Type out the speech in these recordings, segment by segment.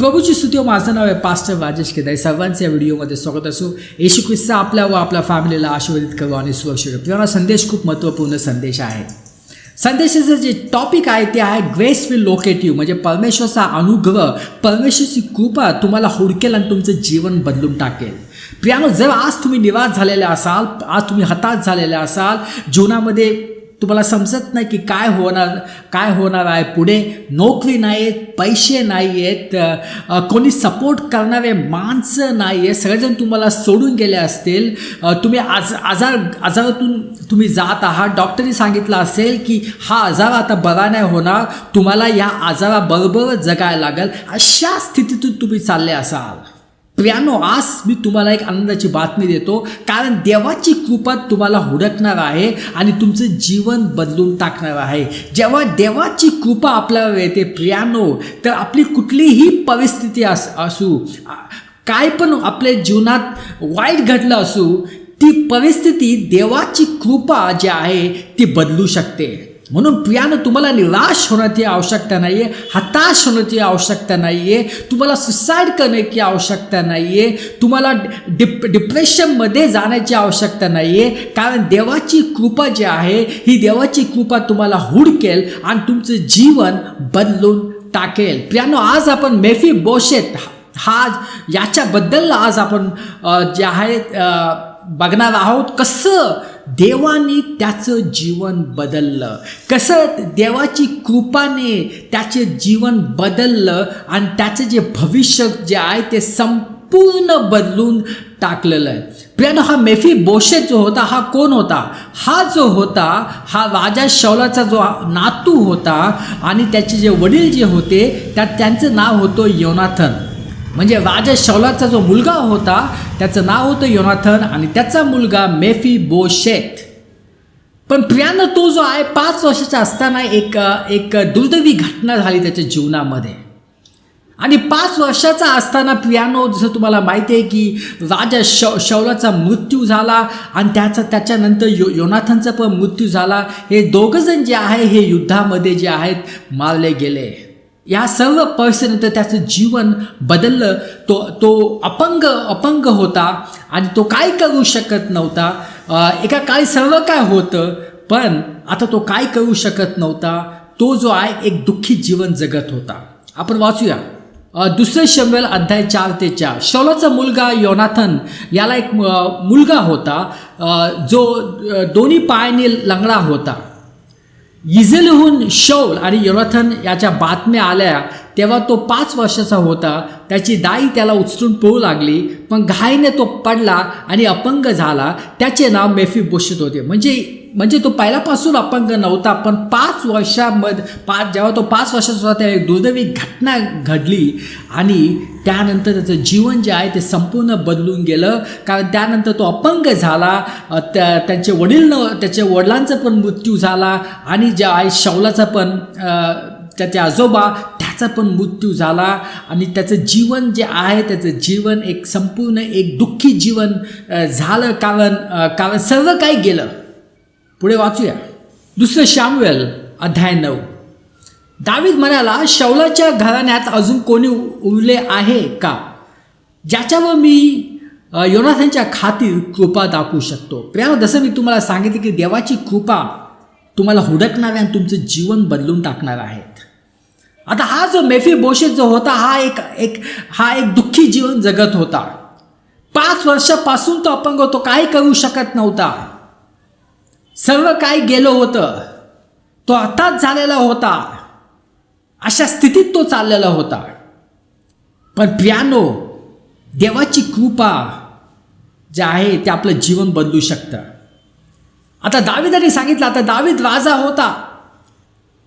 प्रभूची स्तुती हो. माझं नाव आहे पास्टर राजेश केदार. सर्वांचे या व्हिडिओमध्ये स्वागत असो. येशू ख्रिस्त आपल्या व आपल्या फॅमिलीला आशीर्वादित करू आणि सुरक्षित ठेवू. प्रिय संदेश खूप महत्त्वपूर्ण संदेश आहे. संदेशाचं जे टॉपिक आहे ते आहे ग्रेस विल लोकेट यू, म्हणजे परमेश्वरचा अनुग्रह, परमेश्वरची कृपा तुम्हाला हुडकेल आणि तुमचं जीवन बदलून टाकेल. प्रियानो, जर आज तुम्ही निराश झालेले असाल, आज तुम्ही हताश झालेले असाल, जीवनामध्ये तुम्हाला समजत नाही की काय होणार आहे पुढे, नोकरी नाही आहेत, पैसे नाही आहेत, कोणी सपोर्ट करणारे माणसं नाही आहे, सगळेजण तुम्हाला सोडून गेले असतील, तुम्ही आजारातून तुम्ही जात आहात, डॉक्टरनी सांगितलं असेल की हा आजार आता बरा नाही होणार, तुम्हाला या आजाराबरोबर जगायला लागेल, अशा स्थितीतून तुम्ही चालले असाल. प्रियानो, आज मी तुम्हाला एक आनंदाची बातमी देतो, कारण देवाची कृपा तुम्हाला हुडकणार आहे आणि तुमचं जीवन बदलून टाकणार आहे. जेव्हा देवाची कृपा आपल्यावर येते प्रियानो, तर आपली कुठलीही परिस्थिती असू, काय पण आपल्या जीवनात वाईट घडलं असू, ती परिस्थिती देवाची कृपा जी आहे ती बदलू शकते. म्हणून प्रियानो, तुम्हाला निराश होण्याची आवश्यकता नाही आहे, हताश होण्याची आवश्यकता नाही आहे, तुम्हाला सुसाईड करण्याची आवश्यकता नाही आहे, तुम्हाला डिप्रेशनमध्ये जाण्याची आवश्यकता नाही आहे, कारण देवाची कृपा जी आहे ही देवाची कृपा तुम्हाला हुडकेल आणि तुमचं जीवन बदलून टाकेल. प्रियानो, आज आपण मेफीबोशेत याच्याबद्दल आज आपण जे आहे बघणार आहोत, कसं देवाने त्याचं जीवन बदललं, कसं देवाची कृपाने त्याचे जीवन बदललं आणि त्याचं जे भविष्य जे आहे ते संपूर्ण बदलून टाकलेलं आहे. प्रियानो, हा मेफीबोशेत जो होता हा कोण होता? हा जो होता हा राजा शौलाचा जो नातू होता आणि त्याचे जे वडील जे होते त्यांचं नाव होतं योनाथन. म्हणजे राजा शौलाचा जो मुलगा होता त्याचं नाव होतं योनाथन आणि त्याचा मुलगा मेफीबोशेत. पण प्रियानो, तो जो आहे 5 वर्षाचा असताना एक दुर्दैवी घटना झाली त्याच्या जीवनामध्ये. आणि 5 वर्षाचा असताना प्रियानो, जसं तुम्हाला माहिती आहे की राजा शौलाचा मृत्यू झाला आणि त्याच्यानंतर योनाथनचा पण मृत्यू झाला. हे दोघंजण जे आहे हे युद्धामध्ये जे आहेत मारले गेले. या सर्व परिस्थितीनंतर त्याचं जीवन बदललं. तो अपंग होता आणि तो काय करू शकत नव्हता. एका काळी सर्व काय होतं, पण आता तो काय करू शकत नव्हता. तो जो आहे एक दुःखी जीवन जगत होता. आपण वाचूया 2 शमूएल अध्याय 4-4. शौलाचा मुलगा योनाथन याला एक मुलगा होता जो दोन्ही पायाने लंगडा होता. इजेलहून शौल आणि योनाथन याच्या बातम्या आल्या तेव्हा तो 5 वर्षाचा होता. त्याची दाई त्याला उचलून पळू लागली, पण घाईने तो पडला आणि अपंग झाला. त्याचे नाव मेफीबोशेत होते. म्हणजे तो पहिल्यापासून अपंग नव्हता, पण 5 वर्षामध्ये जेव्हा तो 5 वर्षाचा होता तेव्हा एक दुर्दैवी घटना घडली आणि त्यानंतर त्याचं जीवन जे आहे ते संपूर्ण बदलून गेलं. कारण त्यानंतर तो अपंग झाला, त्याच्या वडिलांचा पण मृत्यू झाला आणि जे आहे शौलाचा पण त्याचे आजोबा त्याचा पण मृत्यू झाला आणि त्याचं जीवन जे आहे त्याचं जीवन एक संपूर्ण एक दुःखी जीवन झालं. कारण सर्व काही गेलं. पुढे वाचूया 2 शमूएल अध्याय 9. दावीद म्हणाला, शौलाच्या घराण्यात अजून कोणी उरले आहे का ज्याच्यावर मी योनाथनच्या खातीर कृपा दाखवू शकतो. प्रियानो, जसं मी तुम्हाला सांगितलं की देवाची कृपा तुम्हाला हुडकणार आणि तुमचं जीवन बदलून टाकणार आहेत. आता हा जो मेफीबोशेत जो होता हा एक दुःखी जीवन जगत होता. 5 वर्षापासून तो अपंग होतो, काही करू शकत नव्हता, सर्व काही गेलं होतं, तो हताश झालेला होता, अशा स्थितीत तो चाललेला होता. पण प्रियानो, देवाची कृपा जे आहे ते आपलं जीवन बदलू शकतं. आता दावीदाने सांगितलं, आता दावीद राजा होता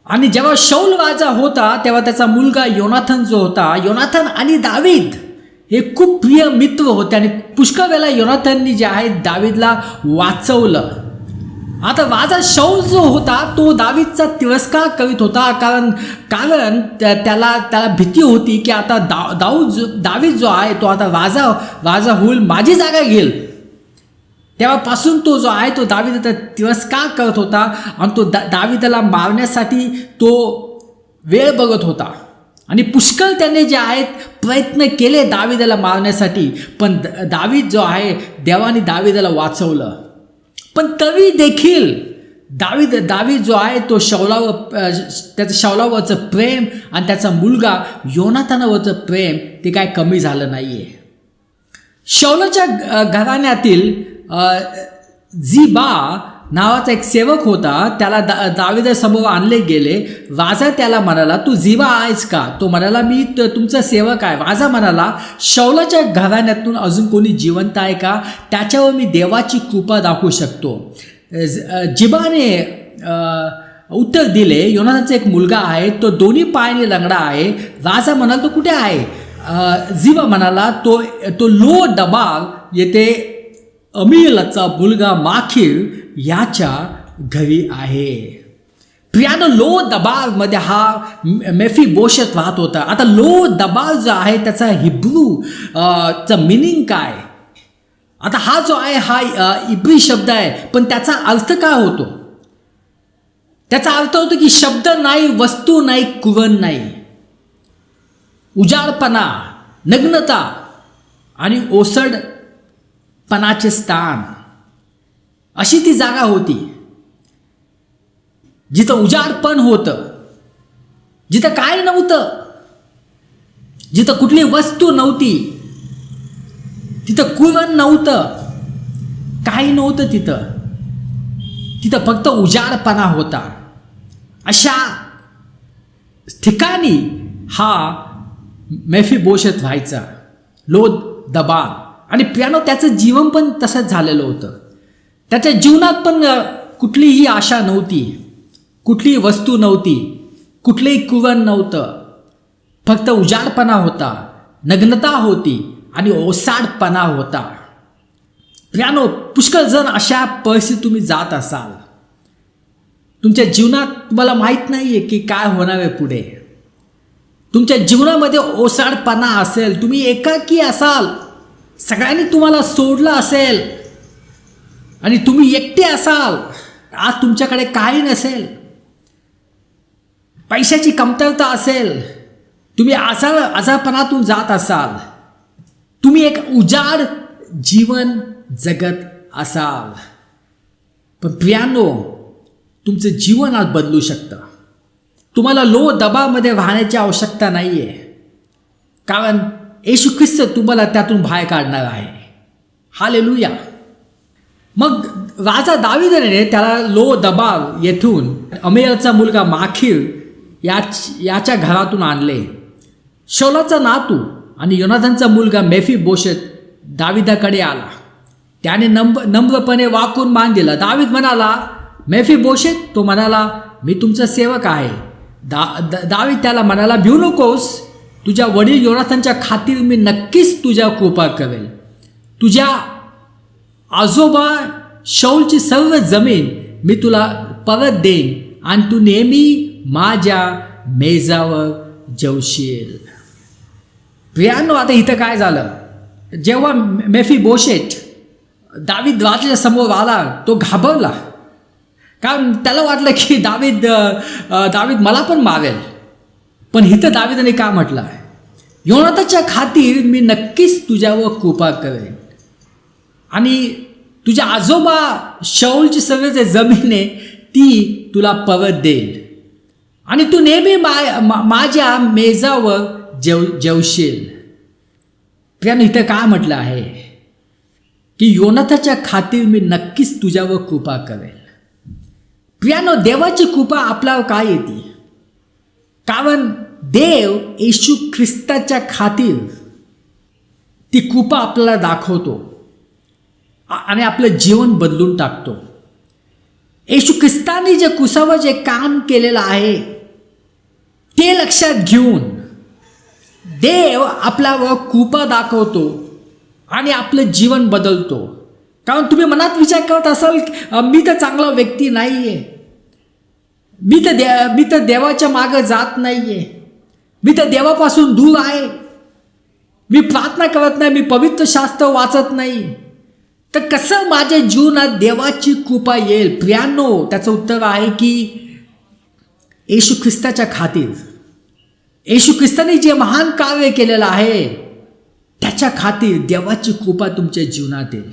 आणि जेव्हा शौल राजा होता तेव्हा त्याचा मुलगा योनाथन जो होता, योनाथन आणि दावीद हे खूप प्रिय मित्र होते आणि पुष्कळ वेळा योनाथननी जे आहे दावीदला वाचवलं. आता राजा शौल जो होता तो दावीदचा तिरस्कार करीत होता, कारण त्याला भीती होती की आता दावीद जो आहे तो आता राजा होईल, माझी जागा घेईल. तेव्हापासून तो जो आहे तो दावीदाचा तिरस्कार करत होता आणि तो दावीदाला मारण्यासाठी तो वेळ बघत होता. आणि पुष्कळ त्याने जे आहेत प्रयत्न केले दाविदाला मारण्यासाठी, पण दावीद जो आहे देवाने दाविदाला वाचवलं. पण तरी देखील दावीद जो आहे तो त्याचं शाऊलावरचं प्रेम आणि त्याचा मुलगा योनातानावरचं प्रेम ते काय कमी झालं नाही आहे. शाऊलाच्या घराण्यातील झिबा नावाचा एक सेवक होता, त्याला दाविदासमोर आणले गेले. राजा त्याला म्हणाला, तू झिबा आहेस का? तो म्हणाला, मी तुमचा सेवक आहे. राजा म्हणाला, शाऊलाच्या घराण्यातून अजून कोणी जिवंत आहे का? त्याच्यावर मी देवाची कृपा दाखवू शकतो. जिबाने उत्तर दिले, योनातानचा एक मुलगा आहे, तो दोन्ही पायाने लंगडा आहे. राजा म्हणाला, तो कुठे आहे? जिबा म्हणाला, तो लो दबाव येथे अमीएलचा मुलगा माखीर याच्या घरी आहे. प्रियानो, लो दबावमध्ये हा मेफीबोशेत राहत होता. आता लो दबाव जो आहे त्याचा हिब्रू चा मिनिंग काय? आता हा जो आहे हा इब्री शब्द आहे, पण त्याचा अर्थ काय होतो? त्याचा अर्थ होतो की शब्द नाही, वस्तू नाही, कुरण नाही, उजाडपणा, नग्नता आणि ओसडपणाचे स्थान, अशी ती जागा होती जिथं उजाडपण होतं, जिथं काय नव्हतं, जिथं कुठली वस्तू नव्हती, तिथं कुरण नव्हतं, काही नव्हतं तिथं फक्त उजाडपणा होता. अशा ठिकाणी हा मेफीबोशेत व्हायचा, लो दबाव. आणि प्रियानो, त्याचं जीवन पण तसंच झालेलं होतं. त्याच्या जीवनात पण कुठलीही आशा नव्हती, कुठलीही वस्तू नव्हती, कुठलेही कुरण नव्हतं, फक्त उजाडपणा होता, नग्नता होती आणि ओसाडपणा होता. प्रियानो, पुष्कळ जण अशा परिस्थितीत तुम्ही जात असाल. तुमच्या जीवनात तुम्हाला माहीत नाही आहे की काय होणार आहे पुढे. तुमच्या जीवनामध्ये ओसाडपणा असेल, तुम्ही एकाकी असाल, सगळ्यांनी तुम्हाला सोडलं असेल आणि तुम्ही एकटे असाल. आज तुमच्याकडे काही नसेल, पैशाची कमतरता असेल, तुम्ही आजारपणातून जात असाल, तुम्ही एक उजाड जीवन जगत असाल. पण प्रियानो, तुमचं जीवन आज बदलू शकतं. तुम्हाला लो दबावामध्ये वाहण्याची आवश्यकता नाही आहे, कारण येशू ख्रिस्त तुम्हाला त्यातून बाहेर काढणार आहे. हालेलुया. मग राजा दाविदाने त्याला लो दबाव येथून अमेयलचा मुलगा माखीर याच्या घरातून आणले. शाऊलाचा नातू आणि योनातानचा मुलगा मेफीबोशेत दाविदाकडे आला. त्याने नम्रपणे वाकून मान दिला. दावीद म्हणाला, मेफीबोशेत? तो म्हणाला, मी तुमचा सेवक आहे. दावीद त्याला म्हणाला, भिऊ नकोस, तुझ्या वडील योनातानच्या खातीर मी नक्कीच तुझ्या कृपा करेल. तुझ्या आजोबा शाऊलची सर्व जमीन मी तुला परत देईन आणि तू नेहमी माझ्या मेजावर जेवशील. प्रियानो, आता इथं काय झालं? जेव्हा मेफीबोशेत दावीद राजाच्या समोर आला, तो घाबरला, कारण त्याला वाटलं की दावीद मला पण मारेल. पण इथं दावीदाने काय म्हटलं आहे? योनातानच्या खातीर मी नक्कीच तुझ्यावर कृपा करेन आणि तुझ्या आजोबा शाऊलची सर्व जे जमीन आहे ती तुला परत देईल आणि तू नेहमी माझ्या मेजावर जेवशील. प्रियानो, इथं काय म्हटलं आहे की योनातानच्या खातीर मी नक्कीच तुझ्यावर कृपा करेल. प्रियानो, देवाची कृपा आपल्यावर काय येते? कारण देव येशू ख्रिस्ताच्या खातीर ती कृपा आपल्याला दाखवतो आणि आपलं जीवन बदलून टाकतो. येशू ख्रिस्ताने जे क्रुसावर जे काम केलेलं आहे ते लक्षात घेऊन देव आपल्यावर कृपा दाखवतो आणि आपलं जीवन बदलतो. कारण तुम्ही मनात विचार करत असाल, मी तर चांगला व्यक्ती नाही आहे, मी तर देवाच्या मागं जात नाही आहे, मी तर देवापासून दूर आहे, मी प्रार्थना करत नाही, मी पवित्र शास्त्र वाचत नाही, तर कसं माझ्या जीवनात देवाची कृपा येईल? प्रियानो, त्याचं उत्तर आहे की येशू ख्रिस्ताच्या खातीर येशू ख्रिस्ताने जे महान कार्य केलेलं आहे त्याच्या खातीर देवाची कृपा तुमच्या जीवनात येईल.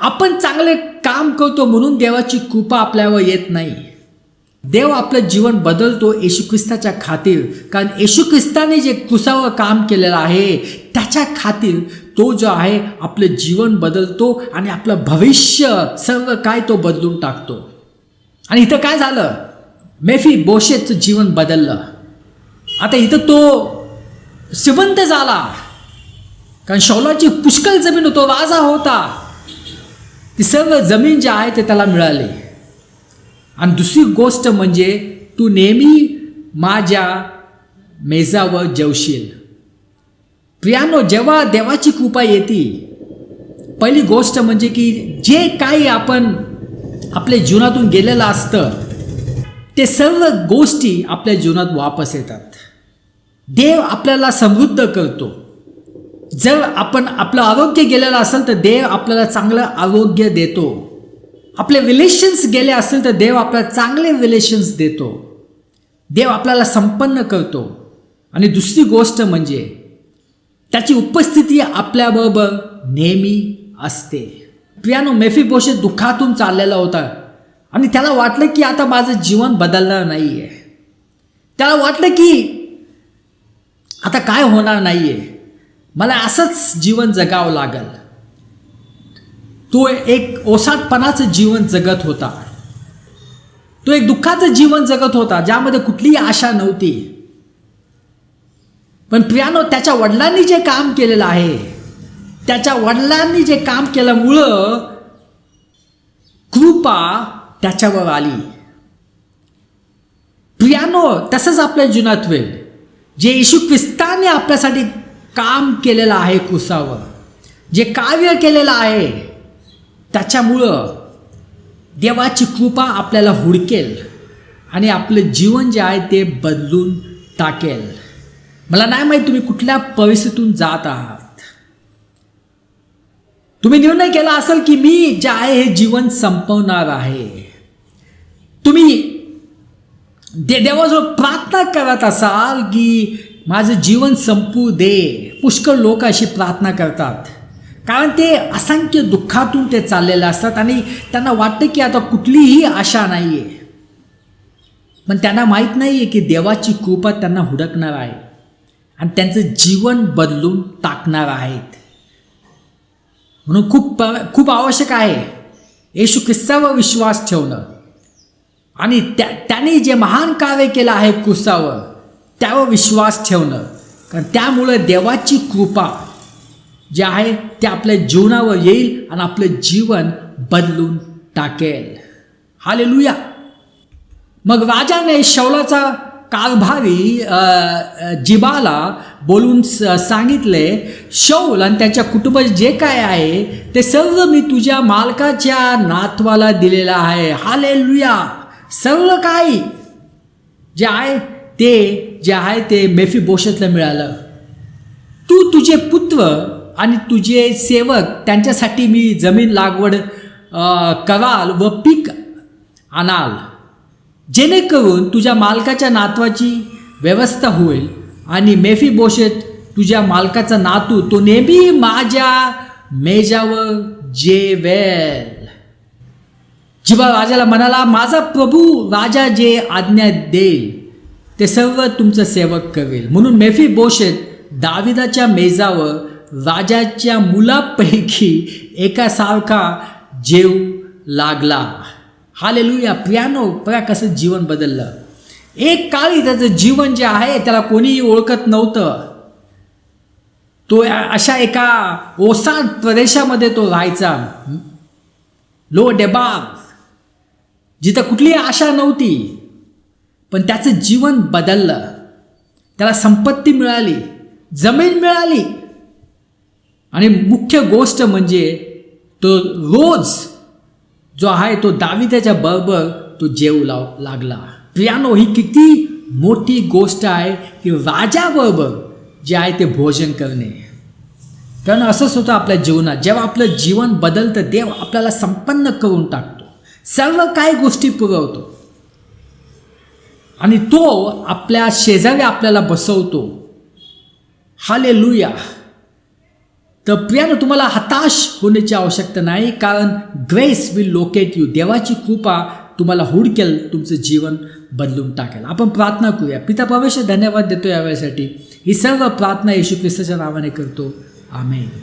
आपण चांगले काम करतो म्हणून देवाची कृपा आपल्यावर येत नाही. देव आपलं जीवन बदलतो येशू ख्रिस्ताच्या खातीर, कारण येशू ख्रिस्ताने जे क्रुसावर काम केलेलं आहे त्याच्या खातीर तो जो आहे आपलं जीवन बदलतो आणि आपलं भविष्य सर्व काय तो बदलून टाकतो. आणि इथं काय झालं, मेफीबोशेतचं जीवन बदललं. आता इथं तो श्रीमंत झाला, कारण शाऊलाची पुष्कळ जमीन होतो, राजा होता, ती सर्व जमीन जे आहे ते त्याला मिळाली. आणि दुसरी गोष्ट म्हणजे तू नेहमी माझ्या मेजावर जेवशील. प्रियानो, जेव्हा देवाची कृपा येते, पहिली गोष्ट म्हणजे की जे काही आपण आपल्या जीवनातून गेलेलं असतं ते सर्व गोष्टी आपल्या जीवनात वापस येतात. देव आपल्याला समृद्ध करतो. जर आपण आपलं आरोग्य गेलेलं असेल तर देव आपल्याला चांगलं आरोग्य देतो. आपले रिलेशन्स गेले असेल तर देव आपल्याला चांगले रिलेशन्स देतो. देव आपल्याला संपन्न करतो. आणि दुसरी गोष्ट म्हणजे त्याची उपस्थिती आपल्याबरोबर नेहमी असते. प्रियानो, मेफीबोशेत दुःखातून चाललेला होता आणि त्याला वाटलं की आता माझं जीवन बदलणार नाही आहे. त्याला वाटलं की आता काय होणार नाही आहे, मला असंच जीवन जगावं लागेल. तो एक ओसाटपणाचं जीवन जगत होता. तो एक दुःखाचं जीवन जगत होता ज्यामध्ये कुठलीही आशा नव्हती. पण प्रियानो, त्याच्या वडिलांनी जे काम केलेलं आहे, त्याच्या वडिलांनी जे काम केल्यामुळं कृपा त्याच्यावर आली. प्रियानो, तसंच आपल्या जीवनात होईल. जे येशू ख्रिस्ताने आपल्यासाठी काम केलेलं आहे क्रुसावर, जे कार्य केलेलं आहे, त्याच्यामुळं देवाची कृपा आपल्याला हुडकेल आणि आपलं जीवन जे आहे ते बदलून टाकेल. मला नाही माहीत तुम्ही कुठल्या परिस्थितीतून जात आहात. तुम्ही निर्णय केला असेल की मी जे आहे हे जीवन संपवणार आहे. तुम्ही देवाजवळ प्रार्थना करत असाल की माझं जीवन संपू दे. पुष्कळ लोक अशी प्रार्थना करतात, कारण ते असंख्य दुःखातून ते चाललेले असतात आणि त्यांना वाटतं की आता कुठलीही आशा नाही आहे. पण त्यांना माहीत नाही आहे की देवाची कृपा त्यांना हुडकणार आहे आणि त्यांचं जीवन बदलून टाकणार आहेत. म्हणून खूप आवश्यक आहे येशू ख्रिस्तावर विश्वास ठेवणं आणि त्याने जे महान कार्य केलं आहे क्रुसावर त्यावर विश्वास ठेवणं, कारण त्यामुळे देवाची कृपा जे आहे ते आपल्या जीवनावर येईल आणि आपलं जीवन बदलून टाकेल. हालेलुया. मग राजाने शाऊलाचा कारभारी जिबाला बोलून सांगितले, शाऊल आणि त्याच्या कुटुंबाचे जे काय आहे ते सर्व मी तुझ्या मालकाच्या नातवाला दिलेलं आहे. हालेलुया. सर्व काही जे आहे ते मेफीबोशेतला मिळालं. तू तुझे पुत्र आणि तुझे सेवक त्यांच्यासाठी मी जमीन लागवड कराल व पीक आणाल, जेणेकरून तुझ्या मालकाच्या नातवाची व्यवस्था होईल. आणि मेफीबोशेत तुझ्या मालकाचा नातू तो नेहमी माझ्या मेजावर जेवेल. जिबा राजाला म्हणाला, माझा प्रभू राजा जे आज्ञा देईल ते सर्व तुमचं सेवक करेल. म्हणून मेफीबोशेत दाविदाच्या मेजावर राजाच्या मुलापैकी एकासारखा जेवू लागला. हालेलुया. प्रियानो, बघा कसं जीवन बदललं. एक काळी त्याचं जीवन जे आहे त्याला कोणीही ओळखत नव्हतं. तो अशा एका ओसाड प्रदेशामध्ये तो राहायचा, लो डेबार, जिथं कुठलीही आशा नव्हती. पण त्याचं जीवन बदललं. त्याला संपत्ती मिळाली, जमीन मिळाली आणि मुख्य गोष्ट म्हणजे तो रोज जो आहे तो दाविदाच्या बरोबर तो जेवू लागला. प्रियानो, ही किती मोठी गोष्ट आहे की राजाबरोबर जे आहे ते भोजन करणे. कारण असंच होतं आपल्या जीवनात. जेव्हा आपलं जीवन बदलतं देव आपल्याला संपन्न करून टाकतो, सर्व काही गोष्टी पुरवतो. आणि तो आपल्या शेजारी आपल्याला बसवतो. हालेलुया. तर प्रियानो, तुम्हाला हताश होण्याची आवश्यकता नाही, कारण ग्रेस विल लोकेट यू. देवाची कृपा तुम्हाला हुडकेल, तुमचं जीवन बदलून टाकेल. आपण प्रार्थना करूया. पिता परमेश्वर, धन्यवाद देतो या वेळेसाठी. ही सर्व प्रार्थना येशू ख्रिस्ताच्या नावाने करतो. आमेन.